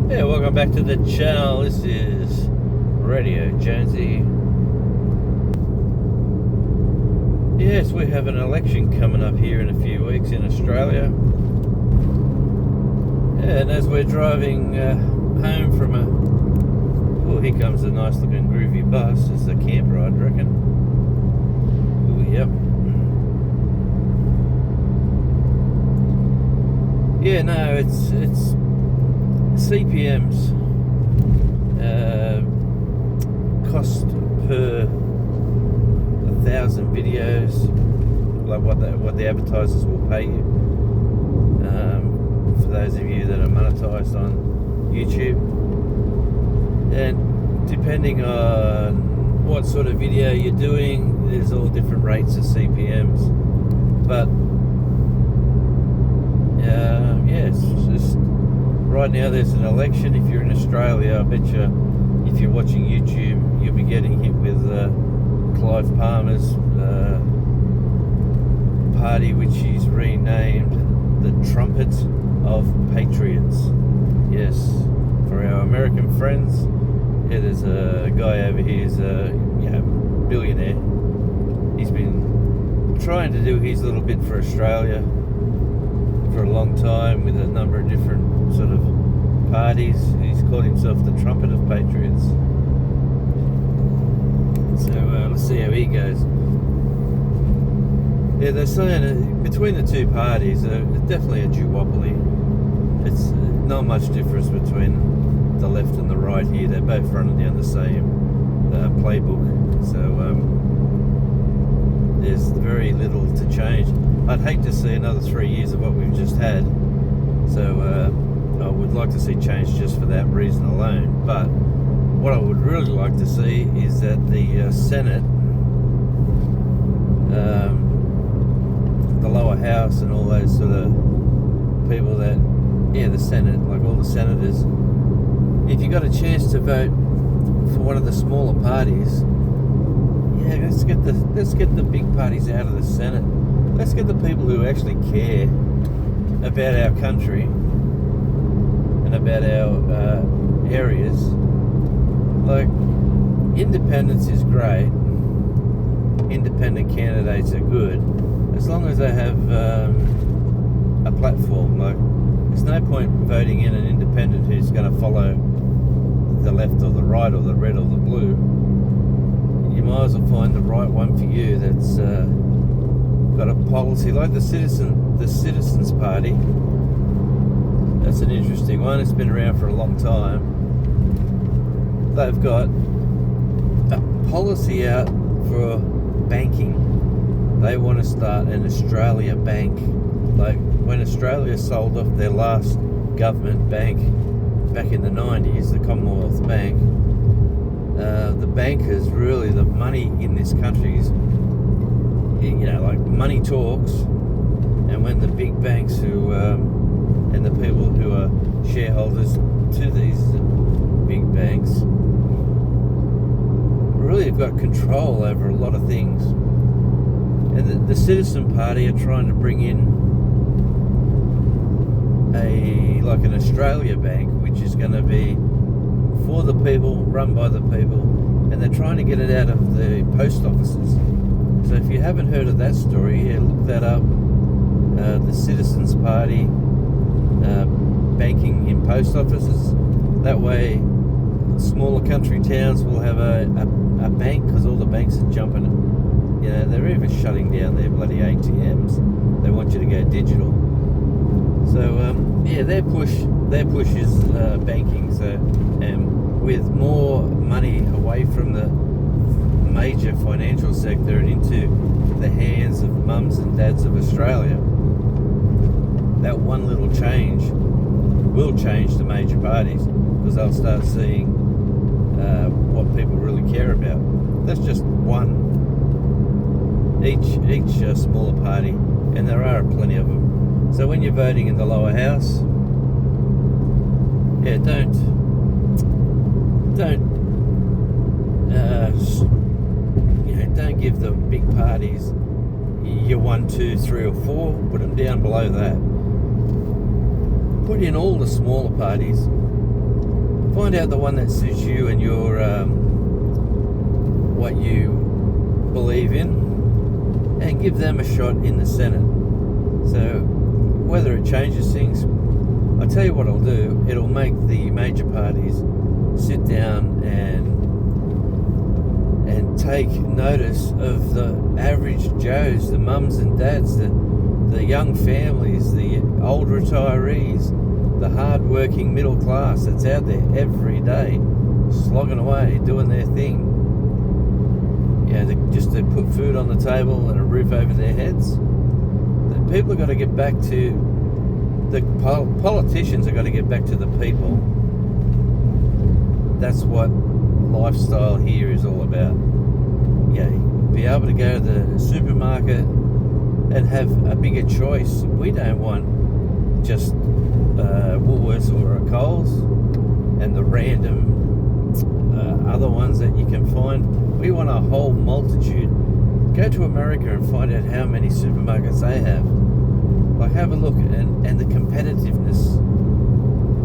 Yeah, welcome back to the channel. This is Radio Jonesy. Yes, we have an election coming up here in a few weeks in Australia. And as we're driving home from oh, here comes a nice looking groovy bus. It's a camper, I'd reckon. Oh, yep. Yeah, no, it's CPMs, cost per 1,000 videos, like what the advertisers will pay you. For those of you that are monetized on YouTube, and depending on what sort of video you're doing, there's all different rates of CPMs. But yeah, it's just. Right now there's an election. If you're in Australia, I bet you, if you're watching YouTube, you'll be getting hit with Clive Palmer's party, which he's renamed the Trumpet of Patriots. Yes, for our American friends, yeah, there's a guy over here who's a billionaire. He's been trying to do his little bit for Australia for a long time with a number of different sort of parties. He's called himself the Trumpet of Patriots. So let's see how he goes. Yeah, they're saying between the two parties, it's definitely a duopoly. It's not much difference between the left and the right here. They're both running down the same playbook. So there's very little to change. I'd hate to see another 3 years of what we've just had. So I would like to see change just for that reason alone. But what I would really like to see is that the Senate, the lower house and all those sort of people that, the Senate, like all the senators, if you got a chance to vote for one of the smaller parties, let's get the big parties out of the Senate. Let's get the people who actually care about our country and about our areas. Like, independence is great. Independent candidates are good, as long as they have a platform. Like, there's no point voting in an independent who's going to follow the left or the right or the red or the blue. You might as well find the right one for you that's got a policy like the Citizens Party. That's an interesting one. It's been around for a long time. They've got a policy out for banking. They want to start an Australia Bank. Like when Australia sold off their last government bank back in the 90s, the Commonwealth Bank, the bankers, really the money in this country is, like money talks. And when the big banks who and the people who are shareholders to these big banks really have got control over a lot of things. And the Citizen Party are trying to bring in an Australia Bank, which is going to be for the people, run by the people, and they're trying to get it out of the post offices. So if you haven't heard of that story, look that up. The Citizens Party banking in post offices. That way, smaller country towns will have a bank, because all the banks are jumping. They're even shutting down their bloody ATMs. They want you to go digital. So their push is banking. So with more money away from the major financial sector and into the hands of mums and dads of Australia, that one little change will change the major parties, because they'll start seeing what people really care about. That's just one. Each smaller party, and there are plenty of them. So when you're voting in the lower house, don't give the big parties your 1, 2, 3 or 4. Put them down below that. Put in all the smaller parties Find out the one that suits you and your what you believe in, and give them a shot in the Senate. So whether it changes things, I'll tell you what I'll do. It'll make the major parties sit down and take notice of the average Joes, the mums and dads, the young families, the old retirees, the hard-working middle class that's out there every day, slogging away, doing their thing. Just to put food on the table and a roof over their heads. The people have got to get back to, the politicians have got to get back to the people. That's what lifestyle here is all about. Be able to go to the supermarket and have a bigger choice. We don't want just Woolworths or a Coles and the random other ones that you can find. We want a whole multitude. Go to America and find out how many supermarkets they have. Like, have a look, and the competitiveness.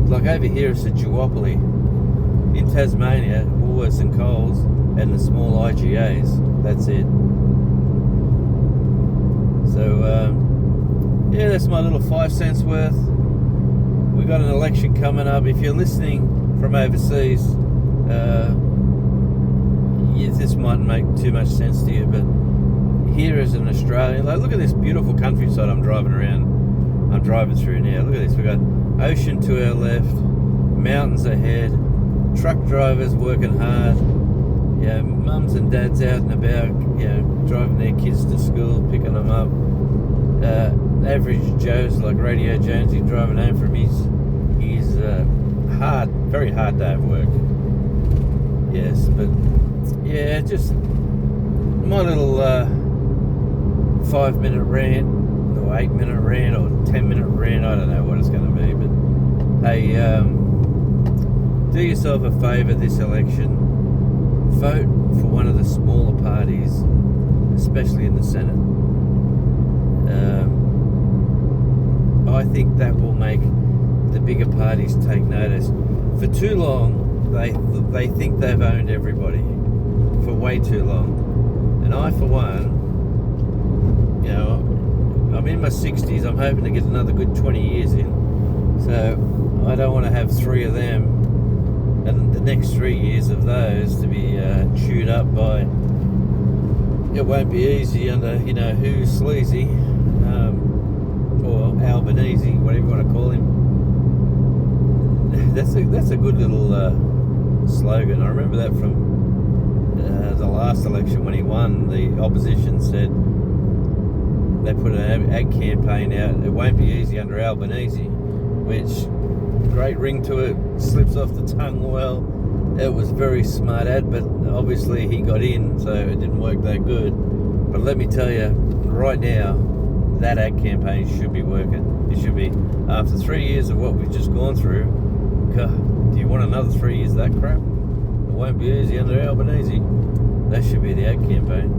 Like over here it's a duopoly. In Tasmania, Woolworths and Coles and the small IGAs. That's it. So that's my little 5 cents worth. We got an election coming up. If you're listening from overseas, this mightn't make too much sense to you, but here as an Australian, like, look at this beautiful countryside I'm driving through now. Look at this. We've got ocean to our left, mountains ahead, truck drivers working hard, mums and dads out and about, driving their kids to school, picking them up. Average Joes like Radio Jonesy driving home from his very hard day of work. Yes, but just my little 5-minute rant, or 8-minute rant, or 10-minute rant. I don't know what it's going to be, but hey, do yourself a favour this election. Vote for one of the smaller parties, especially in the Senate. I think that will make the bigger parties take notice. For too long, they think they've owned everybody. For way too long. And I, for one, I'm in my 60s. I'm hoping to get another good 20 years in. So I don't want to have 3 of them and the next 3 years of those to be chewed up by. It won't be easy under, who's sleazy, or Albanese, whatever you want to call him. That's a good little slogan. I remember that from the last election when he won. The opposition said they put an ad campaign out. It won't be easy under Albanese, which, great ring to it, slips off the tongue well. It was very smart ad, but obviously he got in, so it didn't work that good. But let me tell you, right now, that ad campaign should be working. It should be. After 3 years of what we've just gone through, God, do you want another 3 years of that crap? It won't be easy under Albanese. That should be the ad campaign.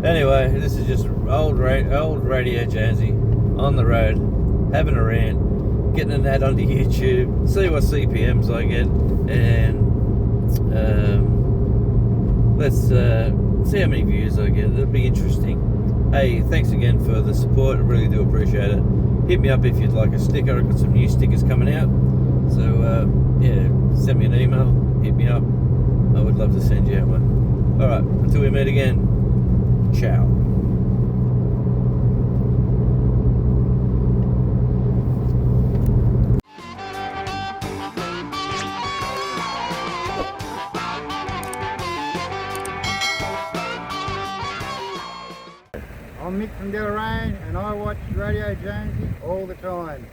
Anyway, this is just old Radio Jonesy on the road, having a rant, getting an ad onto YouTube, see what CPMs I get, and let's see how many views I get. It'll be interesting. Hey, thanks again for the support. I really do appreciate it. Hit me up if you'd like a sticker. I've got some new stickers coming out. So, send me an email. Hit me up. I would love to send you out one. Alright, until we meet again. Ciao. I'm Mick from Deloraine and I watch Radio Jonesy all the time.